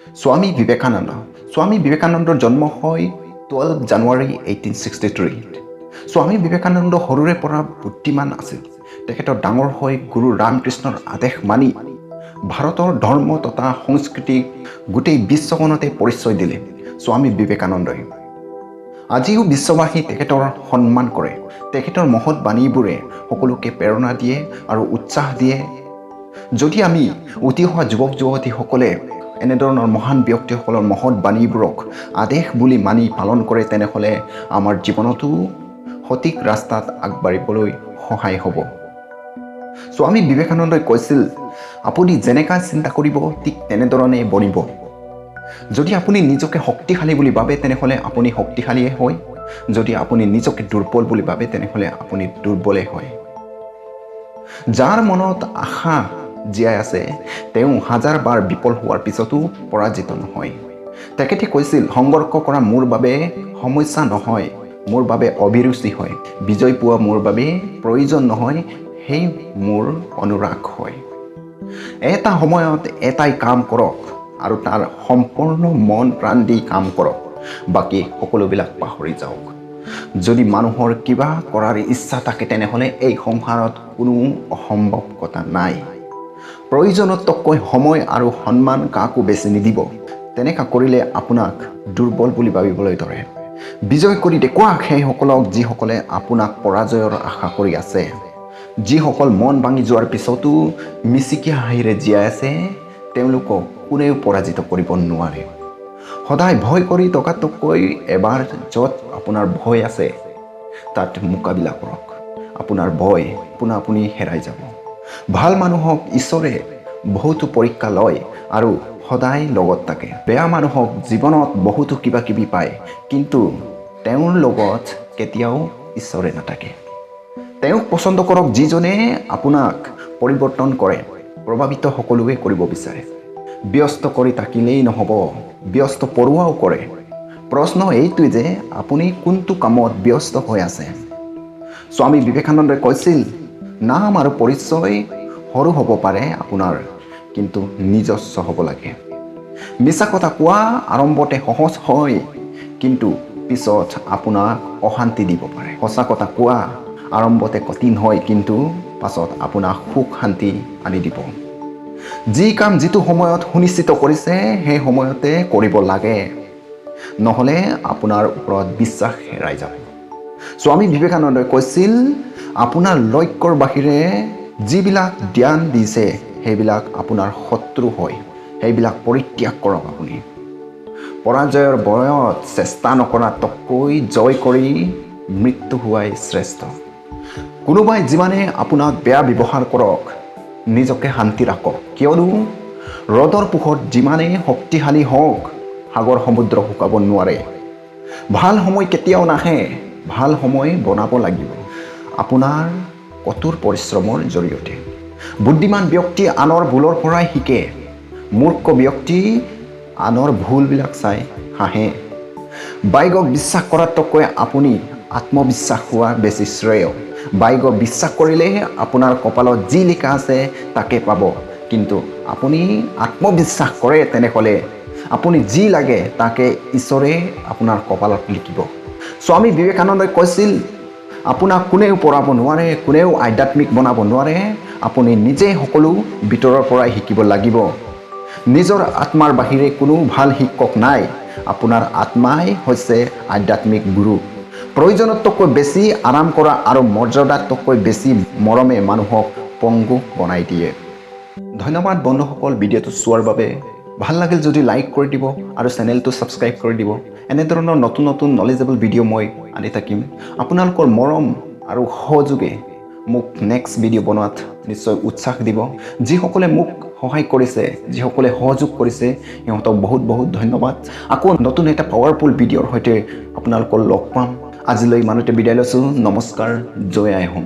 স্বামী বিবেকানন্দৰ জন্ম হয় 12 জানুৱাৰী 1863। স্বামী বিবেকানন্দ সৰুৰে পৰা বুদ্ধিমান আছিল। তেখেতৰ ডাঙৰ হৈ গুৰু ৰামকৃষ্ণৰ আদেশ মানি ভাৰতৰ ধৰ্ম তথা সংস্কৃতিক গোটেই বিশ্বখনতে পৰিচয় দিলে স্বামী বিবেকানন্দই। আজিও বিশ্ববাসী তেখেতৰ সন্মান কৰে। তেখেতৰ মহৎ বাণীবোৰে সকলোকে প্ৰেৰণা দিয়ে আৰু উৎসাহ দিয়ে। যদি আমি উঠি অহা যুৱক যুৱতীসকলে এনেধৰণৰ মহান ব্যক্তিসকলৰ মহৎ বাণীবোৰক আদেশ বুলি মানি পালন কৰে, তেনেহ'লে আমাৰ জীৱনতো সঠিক ৰাস্তাত আগবাঢ়িবলৈ সহায় হ'ব। স্বামী বিবেকানন্দই কৈছিল, আপুনি যেনেকৈ চিন্তা কৰিব ঠিক তেনেধৰণে বনিব। যদি আপুনি নিজকে শক্তিশালী বুলি ভাবে তেনেহ'লে আপুনি শক্তিশালীয়ে হয়। যদি আপুনি নিজকে দুৰ্বল বুলি ভাবে তেনেহ'লে আপুনি দুৰ্বলেই হয়। যাৰ মনত আশা জীয়াই আছে তেওঁ হাজাৰ বাৰ বিফল হোৱাৰ পিছতো পৰাজিত নহয়। তেখেতে কৈছিল, সংঘৰ্ষ কৰা মোৰ বাবে সমস্যা নহয়, মোৰ বাবে অভিৰুচি হয়। বিজয় পোৱা মোৰ বাবে প্ৰয়োজন নহয়, সেই মোৰ অনুৰাগ হয়। এটা সময়ত এটাই কাম কৰক আৰু তাৰ সম্পূৰ্ণ মন প্ৰাণ দি কাম কৰক, বাকী সকলোবিলাক পাহৰি যাওক। যদি মানুহৰ কিবা কৰাৰ ইচ্ছা থাকে তেনেহ'লে এই সংসাৰত কোনো অসম্ভৱ কথা নাই। প্ৰয়োজনতকৈ সময় আৰু সন্মান কাকো বেছি নিদিব। তেনেকুৱা কৰিলে আপোনাক দুৰ্বল বুলি ভাবিবলৈ ধৰে। বিজয় কৰি দেখুৱাওক সেইসকলক যিসকলে আপোনাক পৰাজয়ৰ আশা কৰি আছে। যিসকল মন ভাঙি যোৱাৰ পিছতো মিচিকীয়া হাঁহিৰে জীয়াই আছে তেওঁলোকক কোনেও পৰাজিত কৰিব নোৱাৰে। সদায় ভয় কৰি থকাতকৈ এবাৰ য'ত আপোনাৰ ভয় আছে তাত মোকাবিলা কৰক। আপোনাৰ ভয় পোনে হেৰাই যাব। ভাল মানুহক ঈশ্বৰে বহুতো পৰীক্ষা লয় আৰু সদায় লগত থাকে। বেয়া মানুহক জীৱনত বহুতো কিবা কিবি পায়, কিন্তু তেওঁৰ লগত কেতিয়াও ঈশ্বৰে নাথাকে। তেওঁক পচন্দ কৰক যিজনে আপোনাক পৰিৱৰ্তন কৰে। প্ৰভাৱিত সকলোৱে কৰিব বিচাৰে। ব্যস্ত কৰি থাকিলেই নহ'ব, ব্যস্ত পৰোৱাও কৰে। প্ৰশ্ন এইটোৱে যে আপুনি কোনটো কামত ব্যস্ত হৈ আছে। স্বামী বিবেকানন্দই কৈছিল, নাম আৰু পৰিচয় সৰু হ'ব পাৰে আপোনাৰ, কিন্তু নিজস্ব হ'ব লাগে। মিছা কথা কোৱা আৰম্ভতে সহজ হয়, কিন্তু পিছত আপোনাক অশান্তি দিব পাৰে। সঁচা কথা কোৱা আৰম্ভতে কঠিন হয়, কিন্তু পাছত আপোনাক সুখ শান্তি আনি দিব। যি কাম যিটো সময়ত সুনিশ্চিত কৰিছে সেই সময়তে কৰিব লাগে, নহ'লে আপোনাৰ ওপৰত বিশ্বাস হেৰাই যাব। স্বামী বিবেকানন্দই কৈছিল, আপোনাৰ লক্ষ্যৰ বাহিৰে যিবিলাক জ্ঞান দিছে সেইবিলাক আপোনাৰ শত্ৰু হয়, সেইবিলাক পৰিত্যাগ কৰক। আপুনি পৰাজয়ৰ ভয়ত চেষ্টা নকৰাতকৈ জয় কৰি মৃত্যু হোৱাই শ্ৰেষ্ঠ। কোনোবাই যিমানে আপোনাক বেয়া ব্যৱহাৰ কৰক, নিজকে শান্তি ৰাখক, কিয়নো ৰ'দৰ পোহৰত যিমানে শক্তিশালী হওক সাগৰ সমুদ্ৰ শুকাব নোৱাৰে। ভাল সময় কেতিয়াও নাহে, ভাল সময় বনাব লাগিব আপোনাৰ কঠোৰ পৰিশ্ৰমৰ জৰিয়তে। বুদ্ধিমান ব্যক্তি আনৰ ভুলৰ পৰাই শিকে, মূৰ্খ ব্যক্তি আনৰ ভুলবিলাক চাই হাঁহে। বাইগক বিশ্বাস কৰাতকৈ আপুনি আত্মবিশ্বাস হোৱা বেছি শ্ৰেয়। বাইগক বিশ্বাস কৰিলেহে আপোনাৰ কপালত যি লিখা আছে তাকে পাব, কিন্তু আপুনি আত্মবিশ্বাস কৰে তেনেহ'লে আপুনি যি লাগে তাকে ঈশ্বৰে আপোনাৰ কপালত লিখিব। স্বামী বিবেকানন্দই কৈছিল, আপোনাক কোনেও পঢ়াব নোৱাৰে, কোনেও আধ্যাত্মিক বনাব নোৱাৰে। আপুনি নিজে সকলো ভিতৰৰ পৰাই শিকিব লাগিব। নিজৰ আত্মাৰ বাহিৰে কোনো ভাল শিক্ষক নাই। আপোনাৰ আত্মাই হৈছে আধ্যাত্মিক গুৰু। প্ৰয়োজনতকৈ বেছি আৰাম কৰা আৰু মৰ্যাদাতকৈ বেছি মৰমে মানুহক পংগু বনাই দিয়ে। ধন্যবাদ বন্ধুসকল ভিডিঅ'টো চোৱাৰ বাবে। ভাল লাগিল যদি লাইক কৰি দিব আৰু চেনেলটো ছাবস্ক্ৰাইব কৰি দিব। এনেধৰণৰ নতুন নতুন নলেজেবল ভিডিঅ' মই আনি থাকিম। আপোনালোকৰ মৰম আৰু সহযোগে মোক নেক্সট ভিডিঅ' বনোৱাত নিশ্চয় উৎসাহ দিব। যিসকলে মোক সহায় কৰিছে, যিসকলে সহযোগ কৰিছে, সিহঁতক বহুত বহুত ধন্যবাদ। আকৌ নতুন এটা পাৱাৰফুল ভিডিঅ'ৰ সৈতে আপোনালোকৰ লগ পাম। আজিলৈ ইমানতে বিদায় লৈছোঁ। নমস্কাৰ, জয় আই হোম।